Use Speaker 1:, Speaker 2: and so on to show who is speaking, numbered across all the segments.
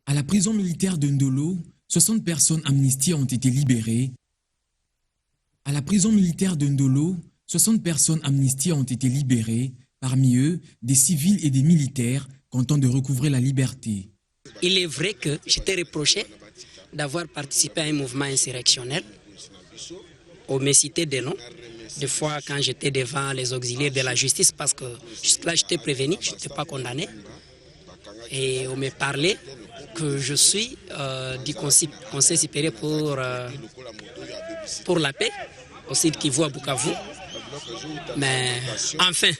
Speaker 1: À la prison militaire de Ndolo, 60 personnes amnistiées ont été libérées. À la prison militaire de Ndolo, 60 personnes amnistiées ont été libérées, parmi eux des civils et des militaires content de recouvrer la liberté.
Speaker 2: Il est vrai que j'étais reproché d'avoir participé à un mouvement insurrectionnel. On me citait des noms, des fois quand j'étais devant les auxiliaires de la justice, parce que jusque-là j'étais prévenu, je n'étais pas condamné. Et on me parlait que je suis du Conseil supérieur pour la paix, au site Kivu à Bukavu. Mais enfin,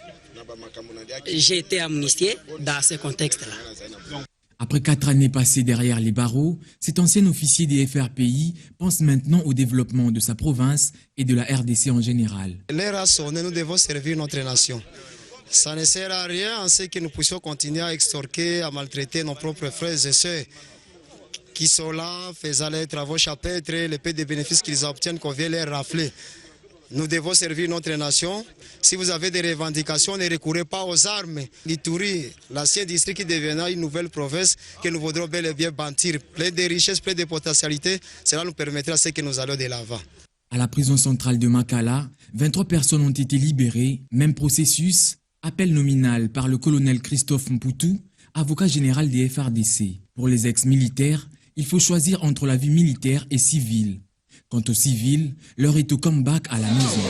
Speaker 2: j'ai été amnistié dans ce contexte-là.
Speaker 1: Après 4 années passées derrière les barreaux, cet ancien officier des FRPI pense maintenant au développement de sa province et de la RDC en général.
Speaker 3: L'heure a sonné, nous devons servir notre nation. Ça ne sert à rien en ce que nous puissions continuer à extorquer, à maltraiter nos propres frères et sœurs qui sont là, faisant les travaux chapitres, les peu de bénéfices qu'ils obtiennent, qu'on vient les rafler. Nous devons servir notre nation. Si vous avez des revendications, ne recourez pas aux armes. L'Ituri, l'ancien district qui deviendra une nouvelle province que nous voudrons bel et bien bâtir, plein de richesses, plein de potentialités, cela nous permettra ce que nous allons de l'avant.
Speaker 1: À la prison centrale de Makala, 23 personnes ont été libérées. Même processus, appel nominal par le colonel Christophe Mputu, avocat général des FRDC. Pour les ex-militaires, il faut choisir entre la vie militaire et civile. Quant aux civils, l'heure est au comeback à la maison.